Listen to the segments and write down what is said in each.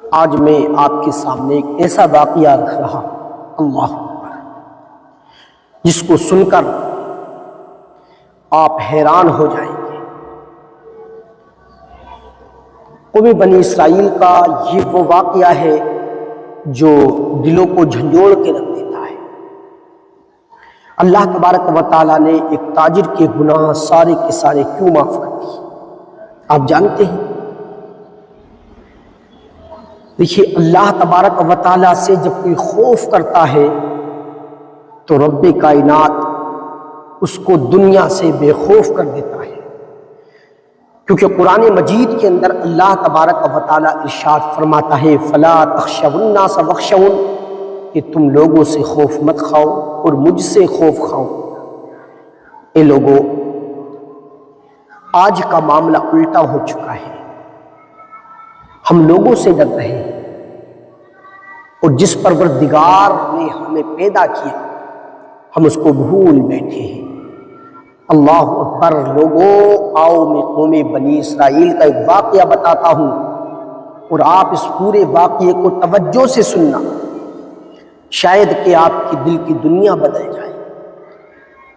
آج میں آپ کے سامنے ایک ایسا واقعہ رکھ رہا ہوں، اللہ اکبر، جس کو سن کر آپ حیران ہو جائیں گے۔ قوم بنی اسرائیل کا یہ وہ واقعہ ہے جو دلوں کو جھنجھوڑ کے رکھ دیتا ہے۔ اللہ تبارک و تعالیٰ نے ایک تاجر کے گناہ سارے کے سارے کیوں معاف کر دیے؟ آپ جانتے ہیں؟ دیکھیے، اللہ تبارک و تعالیٰ سے جب کوئی خوف کرتا ہے تو رب کائنات اس کو دنیا سے بے خوف کر دیتا ہے، کیونکہ قرآن مجید کے اندر اللہ تبارک و تعالیٰ ارشاد فرماتا ہے فَلَا تَخْشَوُا النَّاسَ وَاخْشَوْنِ، کہ تم لوگوں سے خوف مت کھاؤ اور مجھ سے خوف کھاؤ۔ اے لوگوں، آج کا معاملہ الٹا ہو چکا ہے، ہم لوگوں سے ڈر رہے ہیں اور جس پروردگار نے ہمیں پیدا کیا ہم اس کو بھول بیٹھے ہیں۔ اللہ اکبر۔ لوگوں، آؤ میں قوم بنی اسرائیل کا ایک واقعہ بتاتا ہوں اور آپ اس پورے واقعے کو توجہ سے سننا، شاید کہ آپ کی دل کی دنیا بدل جائے،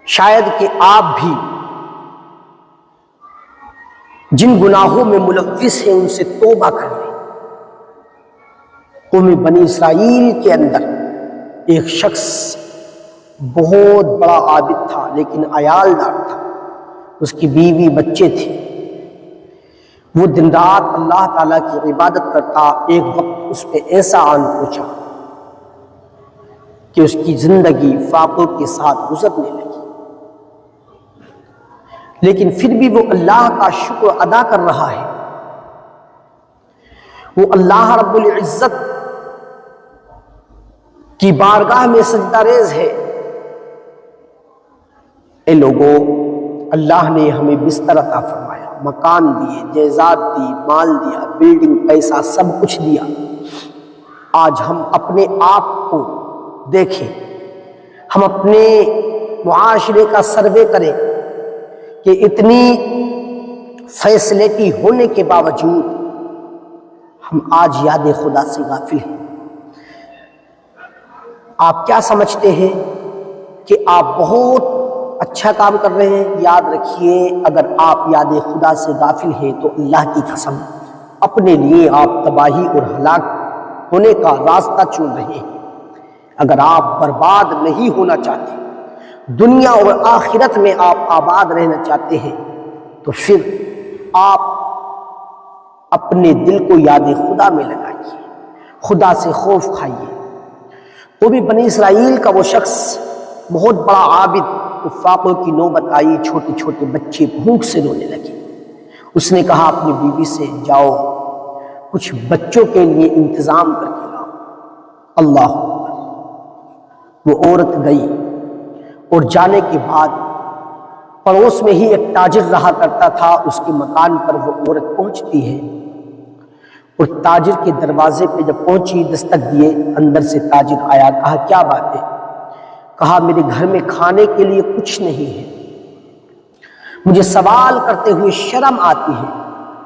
شاید کہ آپ بھی جن گناہوں میں ملوث ہیں ان سے توبہ کر لیں۔ قوم بنی اسرائیل کے اندر ایک شخص بہت بڑا عابد تھا لیکن عیالدار تھا، اس کی بیوی بچے تھے، وہ دن رات اللہ تعالیٰ کی عبادت کرتا۔ ایک وقت اس پہ ایسا آن پہنچا کہ اس کی زندگی فاقوں کے ساتھ گزرنے لگی، لیکن پھر بھی وہ اللہ کا شکر ادا کر رہا ہے۔ وہ اللہ رب العزت کی بارگاہ میں سجدہ ریز ہے۔ اے لوگوں، اللہ نے ہمیں بستر عطا فرمایا، مکان دیے، جائیداد دی، مال دیا، بلڈنگ، پیسہ، سب کچھ دیا۔ آج ہم اپنے آپ کو دیکھیں، ہم اپنے معاشرے کا سروے کریں کہ اتنی فیسلٹی ہونے کے باوجود ہم آج یاد خدا سے غافل ہیں۔ آپ کیا سمجھتے ہیں کہ آپ بہت اچھا کام کر رہے ہیں؟ یاد رکھیے، اگر آپ یاد خدا سے غافل ہیں تو اللہ کی قسم اپنے لیے آپ تباہی اور ہلاک ہونے کا راستہ چن رہے ہیں۔ اگر آپ برباد نہیں ہونا چاہتے، دنیا اور آخرت میں آپ آباد رہنا چاہتے ہیں، تو پھر آپ اپنے دل کو یاد خدا میں لگائیے، خدا سے خوف کھائیے۔ وہ بھی بنی اسرائیل کا وہ شخص بہت بڑا عابد، فاقوں کی نوبت آئی، چھوٹے چھوٹے بچے بھوک سے رونے لگے۔ اس نے کہا اپنی بیوی سے، جاؤ کچھ بچوں کے لیے انتظام کر کے لاؤ۔ اللہ اکبر۔ وہ عورت گئی اور جانے کے بعد پڑوس میں ہی ایک تاجر رہا کرتا تھا، اس کے مکان پر وہ عورت پہنچتی ہے اور تاجر کے دروازے پہ جب پہنچی، دستک دیے، اندر سے تاجر آیا۔ کہا کیا بات ہے؟ کہا میرے گھر میں کھانے کے لیے کچھ نہیں ہے، مجھے سوال کرتے ہوئے شرم آتی ہے،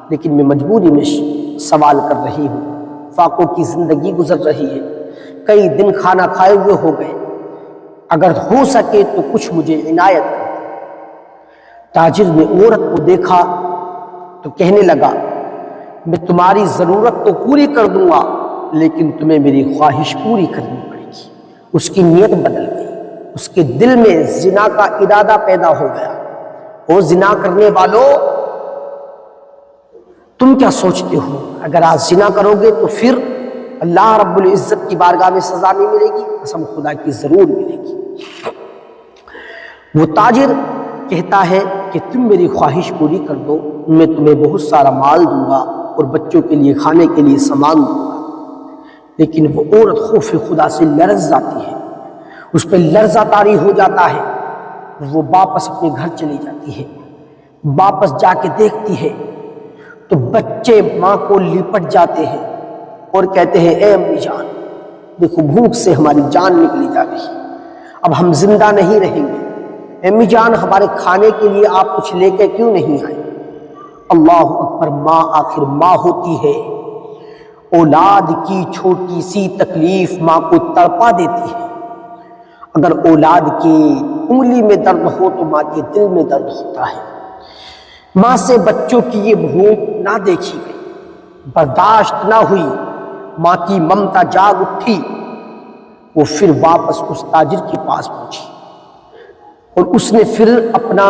لیکن میں مجبوری میں سوال کر رہی ہوں، فاقوں کی زندگی گزر رہی ہے، کئی دن کھانا کھائے ہوئے ہو گئے، اگر ہو سکے تو کچھ مجھے عنایت کر دیں۔ تاجر نے عورت کو دیکھا تو کہنے لگا میں تمہاری ضرورت تو پوری کر دوں گا، لیکن تمہیں میری خواہش پوری کرنی پڑے گی۔ اس کی نیت بدل گئی، اس کے دل میں زنا کا ارادہ پیدا ہو گیا۔ وہ زنا کرنے والوں، تم کیا سوچتے ہو اگر آج زنا کرو گے تو پھر اللہ رب العزت کی بارگاہ میں سزا نہیں ملے گی؟ قسم خدا کی ضرور ملے گی۔ وہ تاجر کہتا ہے کہ تم میری خواہش پوری کر دو، میں تمہیں بہت سارا مال دوں گا اور بچوں کے لیے کھانے کے لیے سامان دوں گا۔ لیکن وہ عورت خوف خدا سے لرز جاتی ہے، اس پہ لرزہ طاری ہو جاتا ہے، وہ واپس اپنے گھر چلی جاتی ہے۔ واپس جا کے دیکھتی ہے تو بچے ماں کو لپٹ جاتے ہیں اور کہتے ہیں اے امی جان، دیکھو بھوک سے ہماری جان نکلی جا رہی، اب ہم زندہ نہیں رہیں گے، امی جان ہمارے کھانے کے لیے آپ کچھ لے کے کیوں نہیں آئے؟ اللہ اکبر۔ ماں آخر ماں ہوتی ہے اولاد کی چھوٹی سی تکلیف ماں کو تڑپا دیتی ہے۔ اگر اولاد کی انگلی میں درد ہو تو ماں کے دل میں درد ہوتا ہے۔ ماں سے بچوں کی یہ بھوک نہ دیکھی گئی، برداشت نہ ہوئی، ماں کی ممتا جاگ اٹھی، وہ پھر واپس اس تاجر کے پاس پہنچی اور اس نے پھر اپنا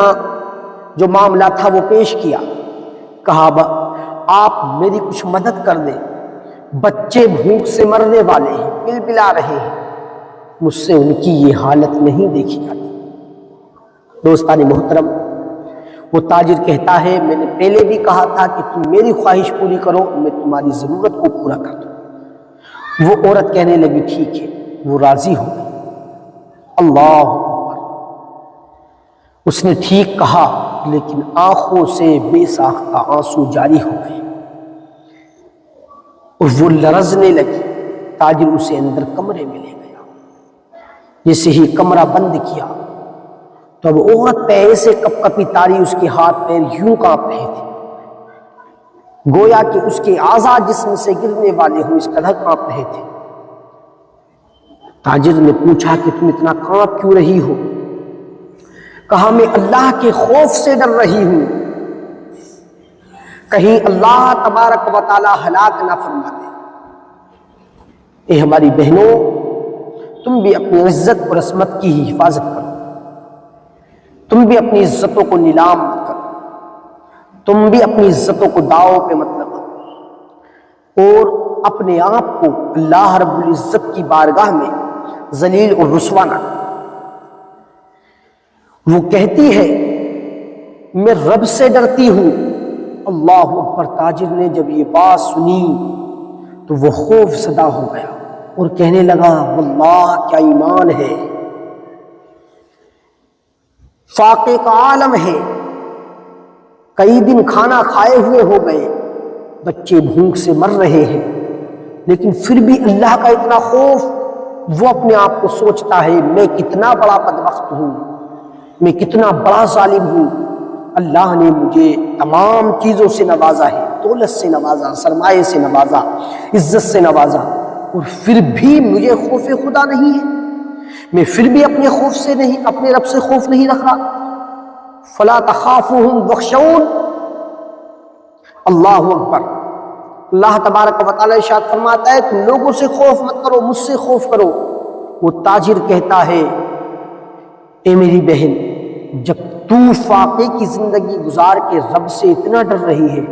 جو معاملہ تھا وہ پیش کیا۔ کہا آپ میری کچھ مدد کر دیں، بچے بھوک سے مرنے والے ہیں، بلبلا رہے ہیں، مجھ سے ان کی یہ حالت نہیں دیکھی جاتی۔ دوستان محترم، وہ تاجر کہتا ہے میں نے پہلے بھی کہا تھا کہ تم میری خواہش پوری کرو، میں تمہاری ضرورت کو پورا کر دوں۔ وہ عورت کہنے لگی ٹھیک ہے، وہ راضی ہو گئی۔ اللہ اکبر، اس نے ٹھیک کہا، لیکن آنکھوں سے بے ساختہ آنسو جاری ہو گئے اور وہ لرزنے لگی۔ تاجر اسے اندر کمرے میں لے گیا۔ جیسے ہی کمرہ بند کیا تو اب عورت پہ ایسے کپ کپی تاری، اس کے ہاتھ پیر یوں کانپ رہے تھے گویا کہ اس کے اعضاء جسم سے گرنے والے ہوں، اس قدر کانپ رہے تھے۔ تاجر نے پوچھا کہ تم اتنا کانپ کیوں رہی ہو؟ کہا میں اللہ کے خوف سے ڈر رہی ہوں، کہیں اللہ تبارک و تعالی ہلاک نہ فرما دے۔ اے ہماری بہنوں، تم بھی اپنی عزت اور عصمت کی ہی حفاظت کرو، تم بھی اپنی عزتوں کو نیلام مت کرو، تم بھی اپنی عزتوں کو داؤ پہ مت لگاؤ اور اپنے آپ کو اللہ رب العزت کی بارگاہ میں ذلیل اور رسوا نہ کرو۔ وہ کہتی ہے میں رب سے ڈرتی ہوں۔ اللہ اکبر، تاجر نے جب یہ بات سنی تو وہ خوف زدہ ہو گیا اور کہنے لگا واللہ کیا ایمان ہے، فاقے کا عالم ہے، کئی دن کھانا کھائے ہوئے ہو گئے، بچے بھوک سے مر رہے ہیں، لیکن پھر بھی اللہ کا اتنا خوف۔ وہ اپنے آپ کو سوچتا ہے میں کتنا بڑا بدبخت ہوں، میں کتنا بڑا ظالم ہوں، اللہ نے مجھے تمام چیزوں سے نوازا ہے، دولت سے نوازا، سرمایہ سے نوازا، عزت سے نوازا، اور پھر بھی مجھے خوف خدا نہیں ہے، میں پھر بھی اپنے خوف سے نہیں، اپنے رب سے خوف نہیں رکھ رہا۔ فلا تخافوہم واخشون۔ اللہ اکبر، اللہ تبارک و تعالی ارشاد فرماتا ہے تم لوگوں سے خوف مت کرو، مجھ سے خوف کرو۔ وہ تاجر کہتا ہے اے میری بہن، جب تو فاقے کی زندگی گزار کے رب سے اتنا ڈر رہی ہے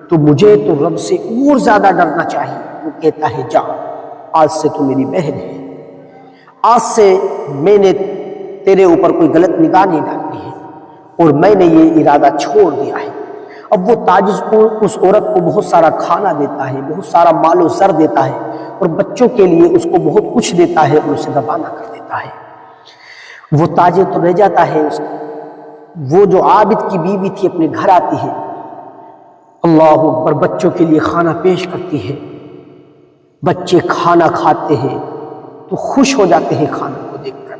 تو مجھے تو رب سے اور زیادہ ڈرنا چاہیے۔ وہ کہتا ہے جا، آج سے تو میری بہن ہے، آج سے میں نے تیرے اوپر کوئی غلط نگاہ نہیں ڈالنی ہے اور میں نے یہ ارادہ چھوڑ دیا ہے۔ اب وہ تاجر کو اس عورت کو بہت سارا کھانا دیتا ہے، بہت سارا مال و زر دیتا ہے اور بچوں کے لیے اس کو بہت کچھ دیتا ہے اور اسے روانہ کر دیتا ہے۔ وہ تاجر تو رہ جاتا ہے، وہ جو عابد کی بیوی تھی اپنے گھر آتی ہے، اللہ اکبر، بچوں کے لیے کھانا پیش کرتی ہے، بچے کھانا کھاتے ہیں تو خوش ہو جاتے ہیں کھانا کو دیکھ کر۔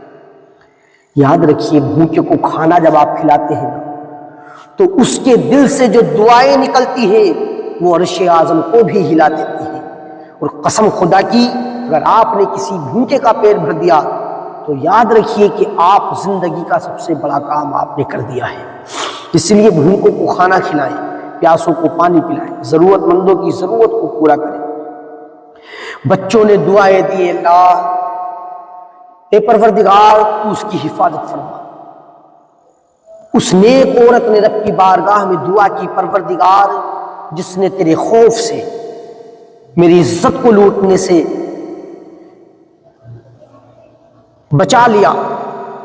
یاد رکھیے بھوکے کو کھانا جب آپ کھلاتے ہیں تو اس کے دل سے جو دعائیں نکلتی ہیں وہ عرش اعظم کو بھی ہلا دیتی ہیں، اور قسم خدا کی اگر آپ نے کسی بھوکے کا پیٹ بھر دیا تو یاد رکھیے کہ آپ زندگی کا سب سے بڑا کام آپ نے کر دیا ہے۔ اس لیے بھوکوں کو کھانا کھلائیں، پیاسوں کو پانی پلائیں، ضرورت مندوں کی ضرورت کو پورا کریں۔ بچوں نے دعائیں دی، اللہ اے پروردگار تو اس کی حفاظت فرما۔ اس نیک عورت نے رب کی بارگاہ میں دعا کی، پروردگار جس نے تیرے خوف سے میری عزت کو لوٹنے سے بچا لیا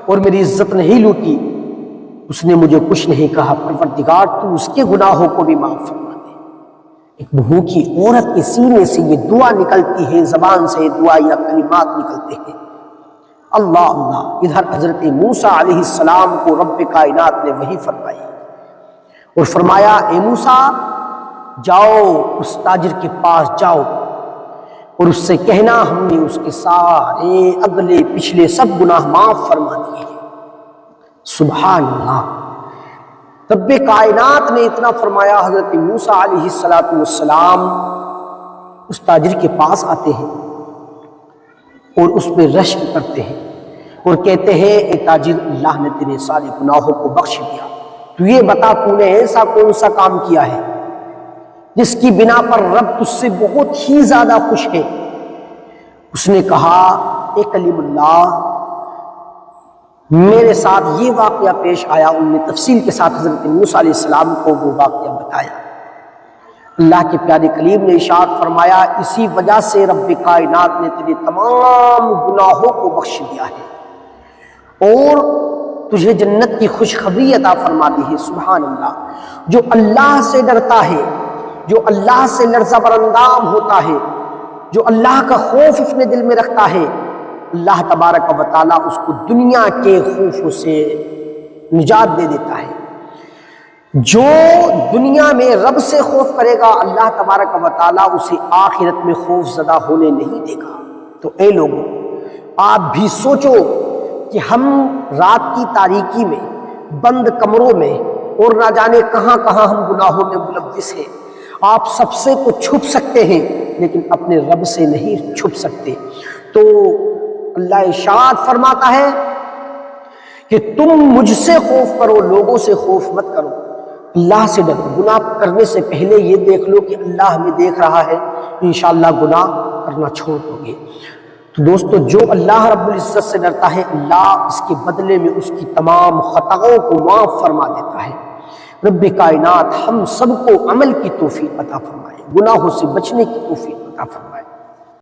اور میری عزت نہیں لوٹی، اس نے مجھے کچھ نہیں کہا، پروردگار تو اس کے گناہوں کو بھی معاف فرما دے۔ ایک بھوکی عورت کے سینے سے یہ دعا نکلتی ہے، زبان سے دعا یا کلمات نکلتے ہیں، اللہ اللہ۔ ادھر حضرت موسیٰ علیہ السلام کو رب کائنات نے وحی فرمائی اور فرمایا اے موسیٰ جاؤ اس تاجر کے پاس جاؤ اور اس سے کہنا ہم نے اس کے سارے اگلے پچھلے سب گناہ معاف فرما دیے ہیں۔ سبحان اللہ، رب کائنات نے اتنا فرمایا، حضرت موسیٰ علیہ السلام اس تاجر کے پاس آتے ہیں اور اس پہ رشک کرتے ہیں اور کہتے ہیں اے تاجر، اللہ نے تیرے سارے گناہوں کو بخش دیا، تو یہ بتا تو نے ایسا کون سا کام کیا ہے جس کی بنا پر رب تجھ سے بہت ہی زیادہ خوش ہے؟ اس نے کہا اے کلیم اللہ، میرے ساتھ یہ واقعہ پیش آیا۔ ان نے تفصیل کے ساتھ حضرت موسیٰ علیہ السلام کو وہ واقعہ بتایا۔ اللہ کے پیارے کلیم نے ارشاد فرمایا اسی وجہ سے رب کائنات نے تیرے تمام گناہوں کو بخش دیا ہے اور تجھے جنت کی خوشخبری عطا فرما دی ہے۔ سبحان اللہ۔ جو اللہ سے ڈرتا ہے، جو اللہ سے لرزہ براندام ہوتا ہے، جو اللہ کا خوف اپنے دل میں رکھتا ہے، اللہ تبارک و تعالیٰ اس کو دنیا کے خوفوں سے نجات دے دیتا ہے۔ جو دنیا میں رب سے خوف کرے گا، اللہ تبارک و تعالیٰ اسے آخرت میں خوف زدہ ہونے نہیں دے گا۔ تو اے لوگوں، آپ بھی سوچو کہ ہم رات کی تاریکی میں، بند کمروں میں اور نہ جانے کہاں کہاں ہم گناہوں میں ملوث ہیں۔ آپ سب سے تو چھپ سکتے ہیں لیکن اپنے رب سے نہیں چھپ سکتے۔ تو اللہ ارشاد فرماتا ہے کہ تم مجھ سے خوف کرو، لوگوں سے خوف مت کرو، اللہ سے ڈرو۔ گناہ کرنے سے پہلے یہ دیکھ لو کہ اللہ ہمیں دیکھ رہا ہے، انشاءاللہ گناہ کرنا چھوڑ دو گے۔ تو دوستو، جو اللہ رب العزت سے ڈرتا ہے، اللہ اس کے بدلے میں اس کی تمام خطاؤں کو معاف فرما دیتا ہے۔ رب کائنات ہم سب کو عمل کی توفیق عطا فرمائے، گناہوں سے بچنے کی توفیق عطا فرمائے۔